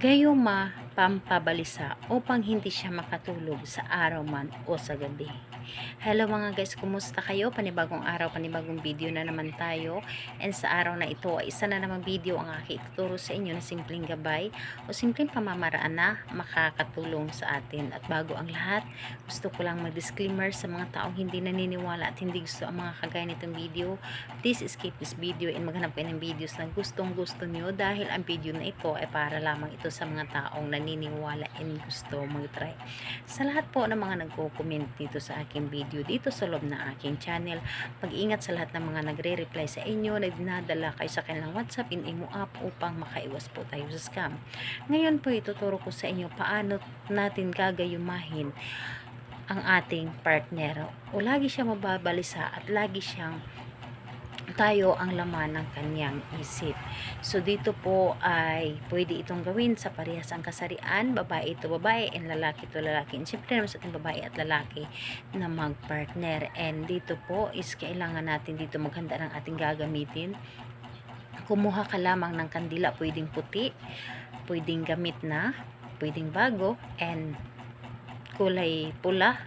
Gayuma pampabalisa upang hindi siya makatulog sa araw man o sa gabi. Hello mga guys, kumusta kayo? Panibagong araw, panibagong video na naman tayo. And sa araw na ito ay isa na namang video ang aking ituturo sa inyo na simpleng gabay o simpleng pamamaraan na makakatulong sa atin. At bago ang lahat, gusto ko lang mag-disclaimer sa mga taong hindi naniniwala at hindi gusto ang mga kagaya nitong video. Please skip this video and maghanap kayo ng videos na gustong gusto nyo dahil ang video na ito ay para lamang ito sa mga taong naniniwala and gusto mag-try. Sa lahat po ng mga nagko-comment dito sa aking video dito sa loob ng aking channel, mag-ingat sa lahat ng mga nagre-reply sa inyo na dinadala kayo sa kanilang WhatsApp in Imo app upang makaiwas po tayo sa scam. Ngayon po ituturo ko sa inyo paano natin gagayumahin ang ating partner o lagi siya mababalisa at lagi siyang tayo ang laman ng kanyang isip. So dito po ay pwede itong gawin sa parehas ang kasarian, babae ito babae and lalaki ito lalaki. And syempre naman sa ating babae at lalaki na magpartner. And dito po is kailangan natin dito maghanda ng ating gagamitin. Kumuha ka lamang ng kandila, pwedeng puti, pwedeng gamit na, pwedeng bago, and kulay pula,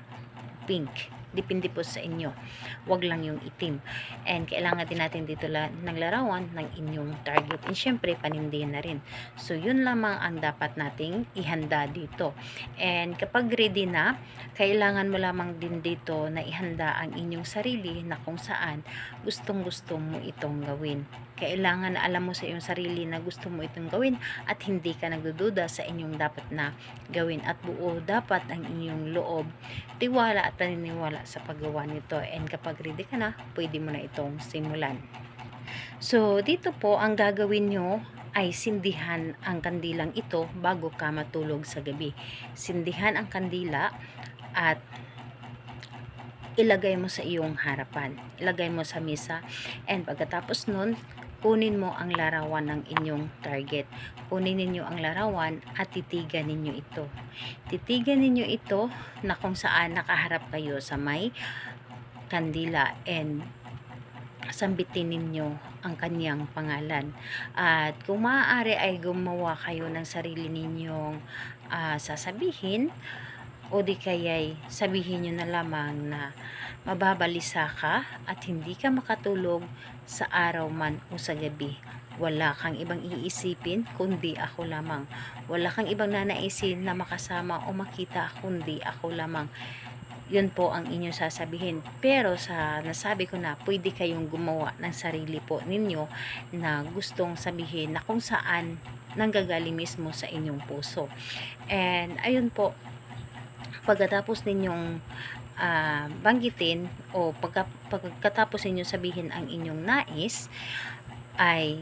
pink. Depende po sa inyo. Wag lang yung itim. And kailangan din natin dito ng larawan ng inyong target. And syempre, panindihan na rin. So, yun lamang ang dapat nating ihanda dito. And kapag ready na, kailangan mo lamang din dito na ihanda ang inyong sarili na kung saan gustong-gusto mo itong gawin. Kailangan na alam mo sa iyong sarili na gusto mo itong gawin at hindi ka nagdududa sa inyong dapat na gawin. At buo dapat ang inyong loob, tiwala at paniniwala sa paggawa nito. And kapag ready ka na, pwede mo na itong simulan. So, dito po ang gagawin nyo ay sindihan ang kandilang ito bago ka matulog sa gabi. Sindihan ang kandila at ilagay mo sa iyong harapan. Ilagay mo sa mesa. And pagkatapos nun, kunin mo ang larawan ng inyong target. Kunin ninyo ang larawan at titigan ninyo ito. Titigan ninyo ito na kung saan nakaharap kayo sa may kandila and sambitin ninyo ang kanyang pangalan. At kung maaari ay gumawa kayo ng sarili ninyong sasabihin o di kaya'y sabihin nyo na lamang na mababalisa ka at hindi ka makatulog sa araw man o sa gabi. Wala kang ibang iisipin kundi ako lamang. Wala kang ibang nanaisin na makasama o makita kundi ako lamang. Yun po ang inyong sasabihin. Pero sa nasabi ko na pwede kayong gumawa ng sarili po ninyo na gustong sabihin na kung saan nanggagaling mismo sa inyong puso. And ayun po, pagkatapos ninyong banggitin o pagkatapos ninyo sabihin ang inyong nais, ay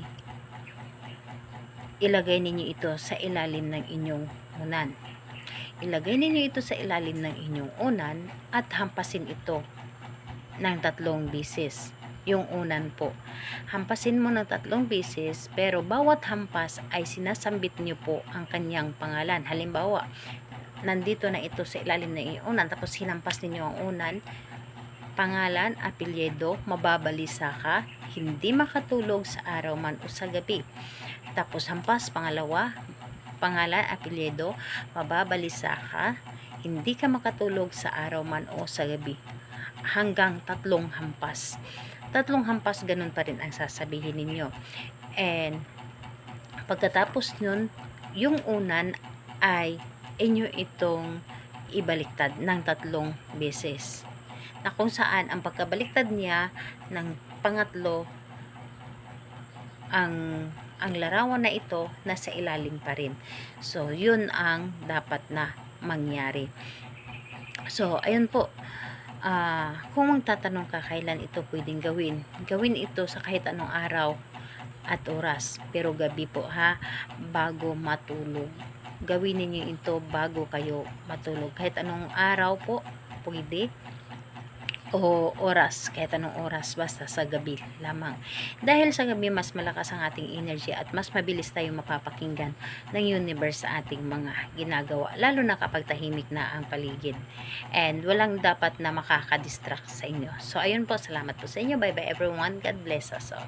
ilagay ninyo ito sa ilalim ng inyong unan. Ilagay ninyo ito sa ilalim ng inyong unan at hampasin ito ng 3 beses. Yung unan po. Hampasin mo ng 3 beses, pero bawat hampas ay sinasambit nyo po ang kanyang pangalan. Halimbawa, nandito na ito sa ilalim ng inyong unan, tapos hinampas ninyo ang unan, pangalan, apelyido, mababalisa ka, hindi makatulog sa araw man o sa gabi. Tapos hampas pangalawa, pangalan, apelyido, mababalisa ka, hindi ka makatulog sa araw man o sa gabi. Hanggang 3 hampas. 3 hampas, ganun pa rin ang sasabihin ninyo. And pagkatapos nun, yung unan ay inyo itong ibaliktad ng 3 beses. Na kung saan ang pagkabaliktad niya ng pangatlo, ang larawan na ito nasa ilalim pa rin. So, yun ang dapat na mangyari. So, ayun po. Kung magtatanong ka kailan ito pwedeng gawin, gawin ito sa kahit anong araw at oras. Pero gabi po ha, bago matulog. Gawin niyo ito bago kayo matulog. Kahit anong araw po, pwede. O oras, kahit anong oras, basta sa gabi lamang. Dahil sa gabi, mas malakas ang ating energy at mas mabilis tayong mapapakinggan ng universe sa ating mga ginagawa, lalo na kapag tahimik na ang paligid. And walang dapat na makakadistract sa inyo. So, ayun po, salamat po sa inyo. Bye bye everyone. God bless us all.